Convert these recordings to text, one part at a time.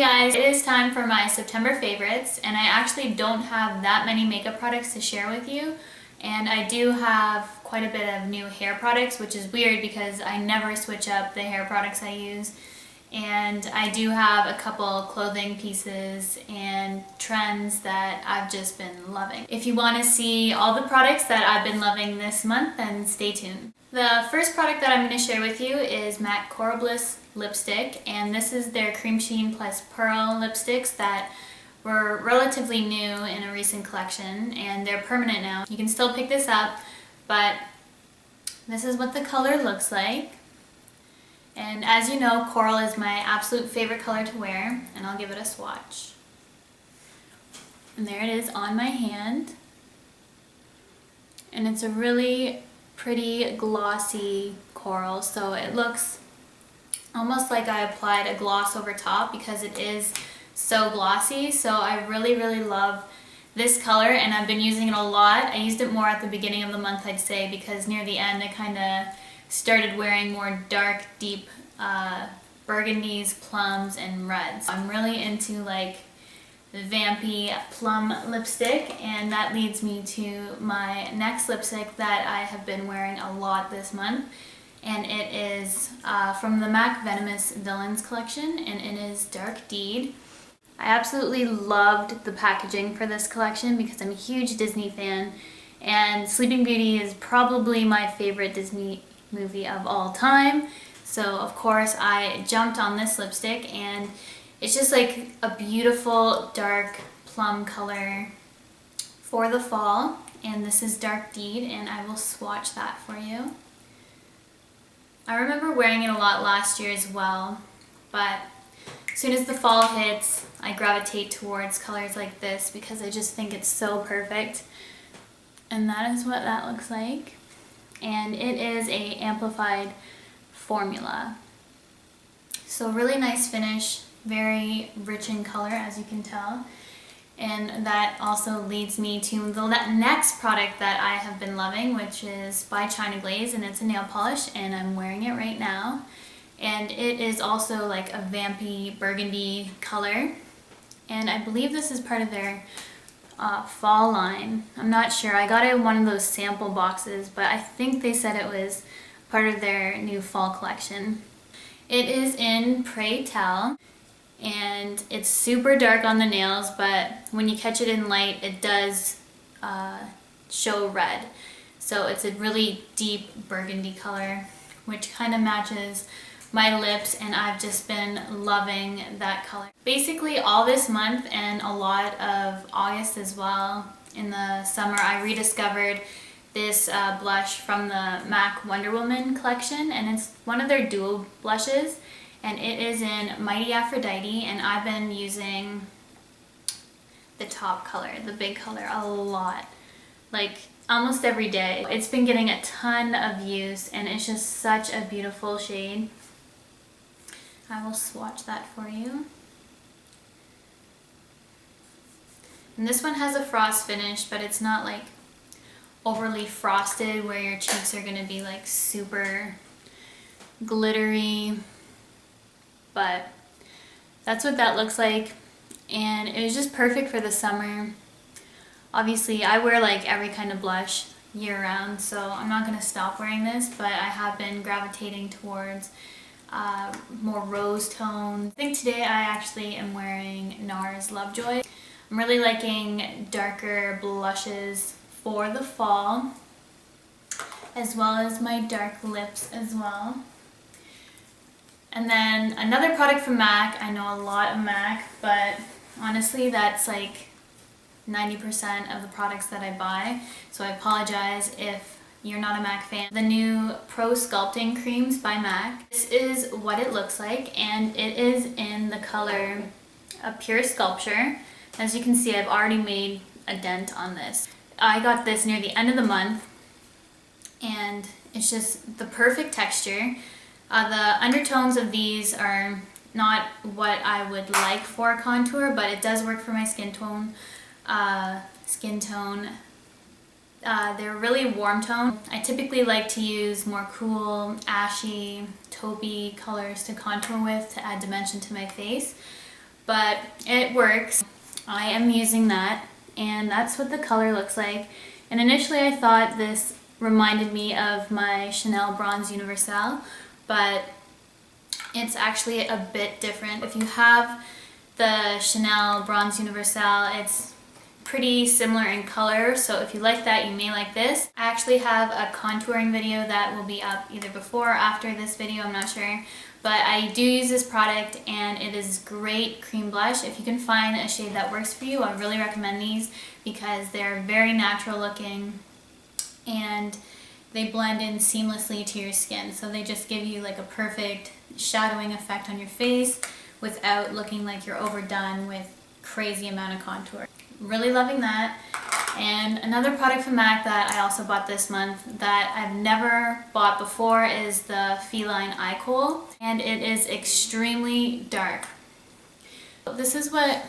guys, it is time for my September favorites, and I actually don't have that many makeup products to share with you, and I do have quite a bit of new hair products, which is weird because I never switch up the hair products I use. And I do have a couple clothing pieces and trends that I've just been loving. If you want to see all the products that I've been loving this month, then stay tuned. The first product that I'm going to share with you is MAC Coral Bliss lipstick, and this is their Cream Sheen plus Pearl lipsticks that were relatively new in a recent collection, and they're permanent now. You can still pick this up, but this is what the color looks like. And as you know, coral is my absolute favorite color to wear, and I'll give it a swatch. And there it is on my hand. And it's a really pretty glossy coral, so it looks almost like I applied a gloss over top because it is so glossy. So I really love this color, and I've been using it a lot. I used it more at the beginning of the month, I'd say, because near the end I kind of started wearing more dark, deep burgundies, plums, and reds. I'm really into like the vampy plum lipstick, and that leads me to my next lipstick that I have been wearing a lot this month, and it is from the MAC Venomous Villains collection, and it is Dark Deed. I absolutely loved the packaging for this collection because I'm a huge Disney fan, and Sleeping Beauty is probably my favorite Disney movie of all time. So of course I jumped on this lipstick, and it's just like a beautiful dark plum color for the fall, and this is Dark Deed, and I will swatch that for you. I remember wearing it a lot last year as well, but as soon as the fall hits, I gravitate towards colors like this because I just think it's so perfect. And that is what that looks like. And it is a amplified formula. So really nice finish, very rich in color, as you can tell. And that also leads me to the next product that I have been loving, which is by China Glaze, and it's a nail polish, and I'm wearing it right now. And it is also like a vampy burgundy color, and I believe this is part of their fall line. I'm not sure. I got it in one of those sample boxes, but I think they said it was part of their new fall collection. It is in Pray Tell, and it's super dark on the nails, but when you catch it in light, it does show red. So it's a really deep burgundy color, which kind of matches my lips, and I've just been loving that color. Basically all this month and a lot of August as well, in the summer, I rediscovered this blush from the MAC Wonder Woman collection, and it's one of their dual blushes, and it is in Mighty Aphrodite, and I've been using the top color, the big color, a lot. Like almost every day. It's been getting a ton of use, and it's just such a beautiful shade. I will swatch that for you. And this one has a frost finish, but it's not like overly frosted where your cheeks are gonna be like super glittery, but that's what that looks like. And it was just perfect for the summer. Obviously I wear like every kind of blush year round, so I'm not gonna stop wearing this, but I have been gravitating towards more rose tones. I think today I actually am wearing NARS Lovejoy. I'm really liking darker blushes for the fall, as well as my dark lips as well. And then another product from MAC. I know a lot of MAC, but honestly that's like 90% of the products that I buy, so I apologize if you're not a MAC fan. The new Pro Sculpting creams by MAC. This is what it looks like, and it is in the color Pure Sculpture. As you can see, I've already made a dent on this. I got this near the end of the month, and it's just the perfect texture. The undertones of these are not what I would like for a contour, but it does work for my skin tone. They're really warm tone. I typically like to use more cool, ashy, taupey colors to contour with to add dimension to my face. but it works. I am using that, and that's what the color looks like. And initially I thought this reminded me of my Chanel Bronze Universal, but it's actually a bit different. If you have the Chanel Bronze Universal, it's pretty similar in color, so if you like that, you may like this. I actually have a contouring video that will be up either before or after this video, I'm not sure. But I do use this product, and it is great cream blush. If you can find a shade that works for you, I really recommend these because they're very natural looking and they blend in seamlessly to your skin. So they just give you like a perfect shadowing effect on your face without looking like you're overdone with crazy amount of contour. Really loving that. And another product from MAC that I also bought this month that I've never bought before is the Feline Eye Kohl, and it is extremely dark. This is what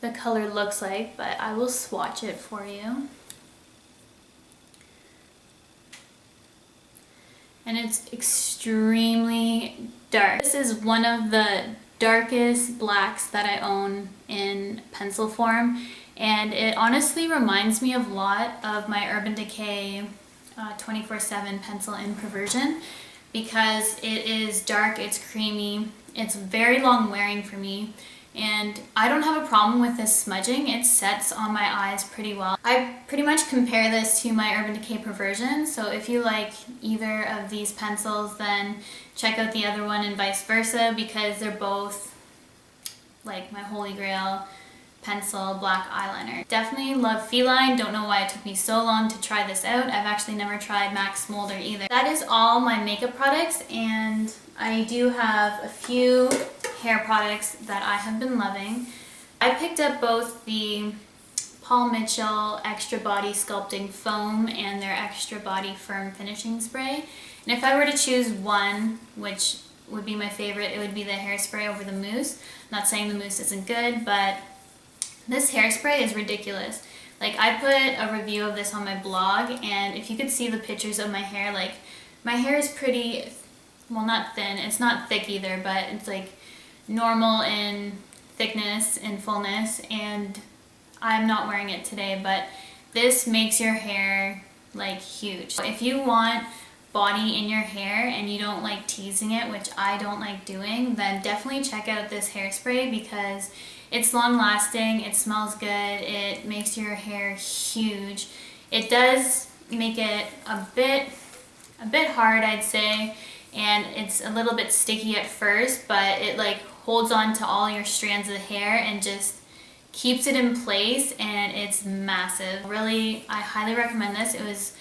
the color looks like, but I will swatch it for you. And it's extremely dark. This is one of the darkest blacks that I own in pencil form, and it honestly reminds me a lot of my Urban Decay 24/7 pencil in Perversion because it is dark, it's creamy, it's very long wearing for me, and I don't have a problem with this smudging. It sets on my eyes pretty well. I pretty much compare this to my Urban Decay Perversion, so if you like either of these pencils, then check out the other one and vice versa, because they're both like my holy grail pencil black eyeliner. Definitely love Feline. Don't know why it took me so long to try this out. I've actually never tried MAC Smolder either. That is all my makeup products, and I do have a few hair products that I have been loving. I picked up both the Paul Mitchell Extra Body Sculpting Foam and their Extra Body Firm Finishing Spray. And if I were to choose one, which would be my favorite, it would be the hairspray over the mousse. I'm not saying the mousse isn't good, but this hairspray is ridiculous. Like, I put a review of this on my blog, and if you could see the pictures of my hair, like, my hair is pretty, well, not thin, it's not thick either, but it's like normal in thickness and fullness, and I'm not wearing it today, but this makes your hair like huge. If you want body in your hair and you don't like teasing it, which I don't like doing, then definitely check out this hairspray because it's long lasting, it smells good, it makes your hair huge. It does make it a bit hard, I'd say, and it's a little bit sticky at first, but it like holds on to all your strands of hair and just keeps it in place, and it's massive. Really, I highly recommend this. It was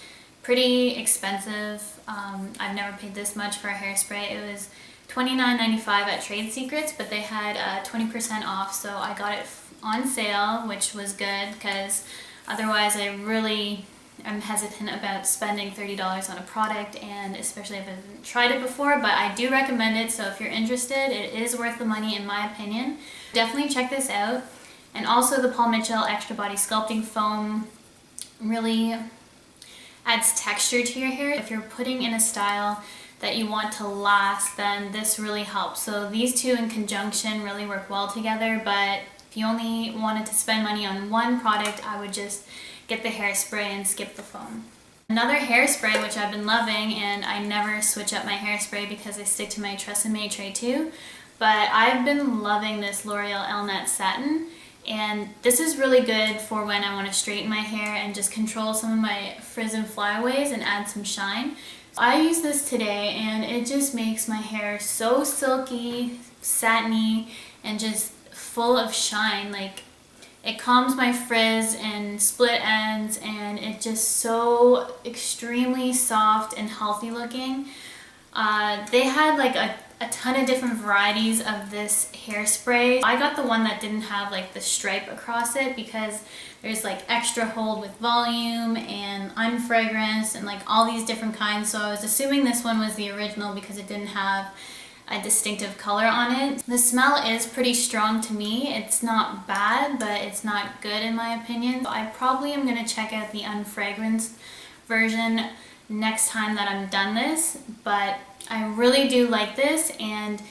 pretty expensive. I've never paid this much for a hairspray. It was $29.95 at Trade Secrets, but they had 20% off, so I got it on sale, which was good because otherwise I really am hesitant about spending $30 on a product, and especially if I haven't tried it before, but I do recommend it, so if you're interested, it is worth the money in my opinion. Definitely check this out. And also the Paul Mitchell Extra Body Sculpting Foam really adds texture to your hair. If you're putting in a style that you want to last, then this really helps. So these two in conjunction really work well together, but if you only wanted to spend money on one product, I would just get the hairspray and skip the foam. Another hairspray which I've been loving, and I never switch up my hairspray because I stick to my Tresemme tray too, but I've been loving this L'Oreal Elnett Satin. And this is really good for when I want to straighten my hair and just control some of my frizz and flyaways and add some shine. I use this today, and it just makes my hair so silky, satiny, and just full of shine. Like, it calms my frizz and split ends, and it's just so extremely soft and healthy looking. They had like a ton of different varieties of this hairspray. I got the one that didn't have like the stripe across it because there's like extra hold with volume and unfragranced and like all these different kinds, so I was assuming this one was the original because it didn't have a distinctive color on it. The smell is pretty strong to me. It's not bad, but it's not good in my opinion. I probably am going to check out the unfragranced version next time that I'm done this, but I really do like this, and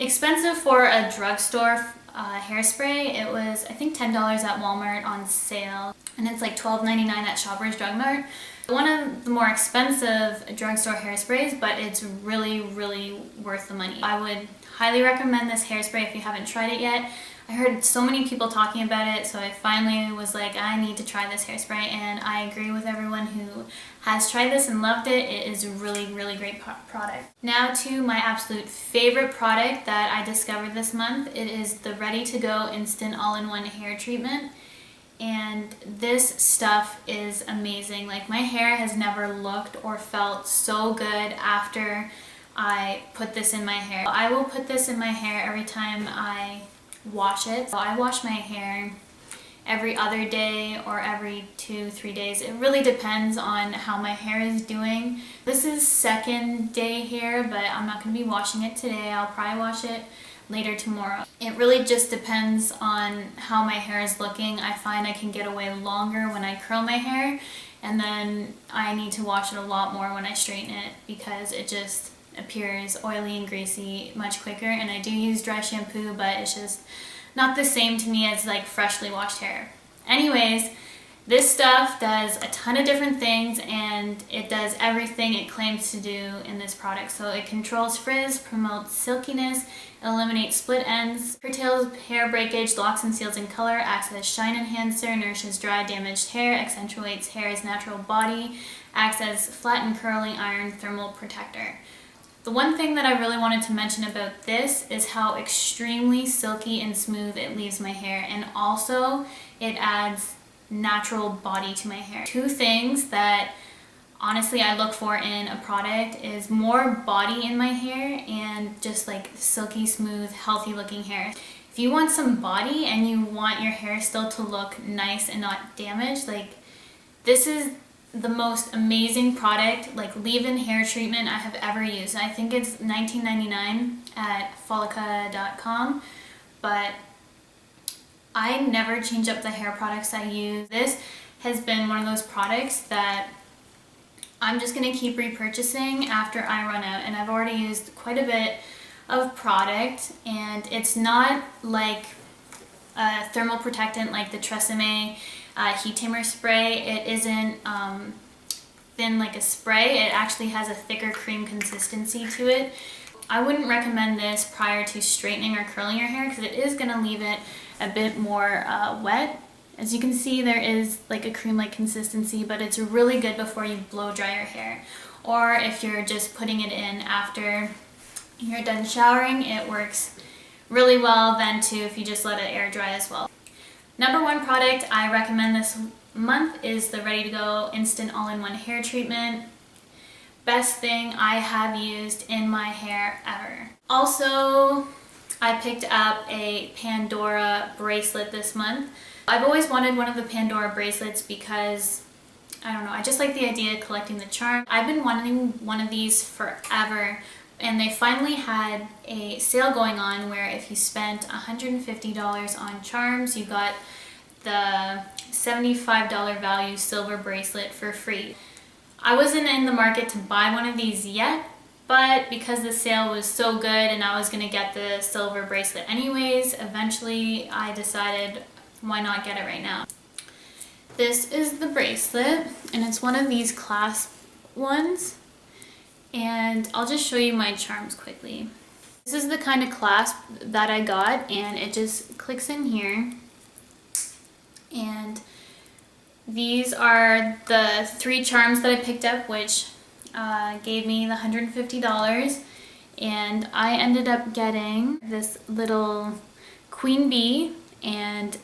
expensive for a drugstore hairspray. It was, I think, $10 at Walmart on sale, and it's like $12.99 at Shoppers Drug Mart. One of the more expensive drugstore hairsprays, but it's really, really worth the money. I would highly recommend this hairspray if you haven't tried it yet. I heard so many people talking about it, so I finally was like, I need to try this hairspray, and I agree with everyone who has tried this and loved it. It is a really, really great product. Now to my absolute favorite product that I discovered this month. It is the Ready to Go Instant All-in-One Hair Treatment. And this stuff is amazing. Like, my hair has never looked or felt so good after I put this in my hair. I will put this in my hair every time I wash it. So I wash my hair every other day or every 2-3 days. It really depends on how my hair is doing. This is second day hair, but I'm not going to be washing it today. I'll probably wash it later tomorrow. It really just depends on how my hair is looking. I find I can get away longer when I curl my hair, and then I need to wash it a lot more when I straighten it because it just appears oily and greasy much quicker. And I do use dry shampoo, but it's just not the same to me as like freshly washed hair. Anyways, this stuff does a ton of different things, and it does everything it claims to do in this product. So it controls frizz, promotes silkiness, eliminates split ends, curtails hair breakage, locks and seals in color, acts as shine enhancer, nourishes dry, damaged hair, accentuates hair's natural body, acts as flat and curling iron thermal protector. The one thing that I really wanted to mention about this is how extremely silky and smooth it leaves my hair, and also it adds natural body to my hair. Two things that honestly I look for in a product is more body in my hair and just like silky smooth healthy looking hair. If you want some body and you want your hair still to look nice and not damaged, like, this is the most amazing product, like leave-in hair treatment I have ever used. I think it's $19.99 at Folica.com, but I never change up the hair products I use. This has been one of those products that I'm just going to keep repurchasing after I run out, and I've already used quite a bit of product, and it's not like a thermal protectant like the Tresemme heat tamer spray. It isn't thin like a spray. It actually has a thicker cream consistency to it. I wouldn't recommend this prior to straightening or curling your hair because it is going to leave it a bit more wet. As you can see, there is like a cream-like consistency, but it's really good before you blow dry your hair. Or if you're just putting it in after you're done showering, it works really well then too if you just let it air dry as well. Number one product I recommend this month is the Ready to Go Instant All-in-One Hair Treatment. Best thing I have used in my hair ever. Also, I picked up a Pandora bracelet this month. I've always wanted one of the Pandora bracelets because, I don't know, I just like the idea of collecting the charm. I've been wanting one of these forever, and they finally had a sale going on where if you spent $150 on charms, you got the $75 value silver bracelet for free. I wasn't in the market to buy one of these yet, but because the sale was so good and I was going to get the silver bracelet anyways, eventually I decided, why not get it right now? This is the bracelet, and it's one of these clasp ones, and I'll just show you my charms quickly. This is the kind of clasp that I got, and it just clicks in here, and these are the 3 charms that I picked up, which gave me the $150, and I ended up getting this little queen bee and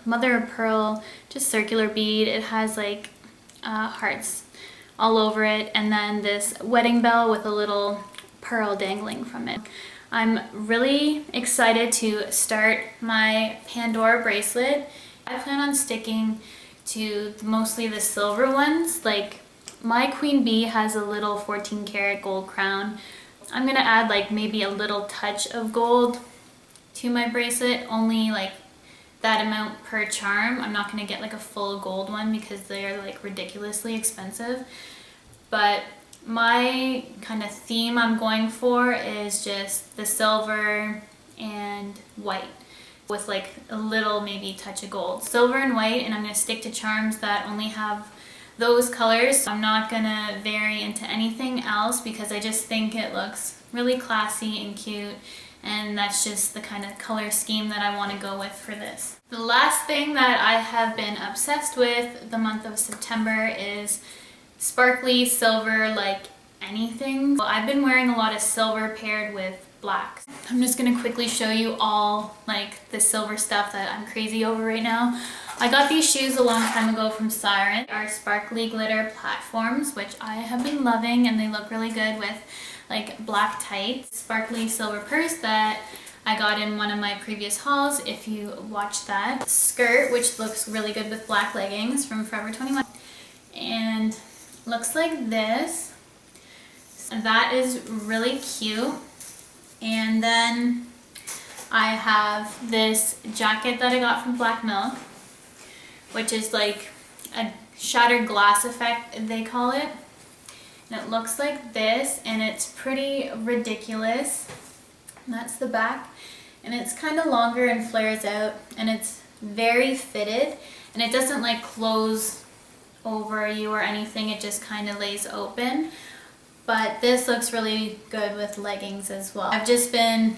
mother of pearl, just circular bead. It has like hearts all over it, and then this wedding bell with a little pearl dangling from it. I'm really excited to start my Pandora bracelet. I plan on sticking to mostly the silver ones. Like, my queen bee has a little 14 karat gold crown. I'm gonna add like maybe a little touch of gold to my bracelet, only like that amount per charm. I'm not gonna get like a full gold one because they're like ridiculously expensive. But my kind of theme I'm going for is just the silver and white with like a little maybe touch of gold. Silver and white, and I'm going to stick to charms that only have those colors. I'm not going to vary into anything else because I just think it looks really classy and cute, and that's just the kind of color scheme that I want to go with for this. The last thing that I have been obsessed with the month of September is sparkly silver, like anything. I've been wearing a lot of silver paired with black. I'm just gonna quickly show you all like the silver stuff that I'm crazy over right now. I got these shoes a long time ago from Siren. They are sparkly glitter platforms, which I have been loving, and they look really good with like black tights. Sparkly silver purse that I got in one of my previous hauls, if you watched that. Skirt, which looks really good with black leggings from Forever 21. And looks like this. That is really cute. And then I have this jacket that I got from Black Milk, which is like a shattered glass effect, they call it. And it looks like this, and it's pretty ridiculous. And that's the back. And it's kind of longer and flares out, and it's very fitted, and it doesn't like close over you or anything, it just kind of lays open. But this looks really good with leggings as well. I've just been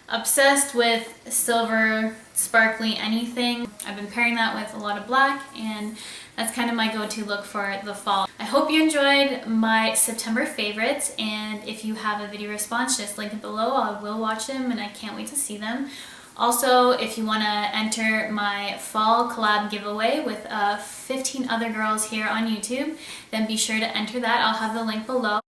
obsessed with silver, sparkly anything. I've been pairing that with a lot of black, and that's kind of my go-to look for the fall. I hope you enjoyed my September favorites, and if you have a video response, just link it below. I will watch them, and I can't wait to see them. Also, if you want to enter my fall collab giveaway with 15 other girls here on YouTube, then be sure to enter that. I'll have the link below.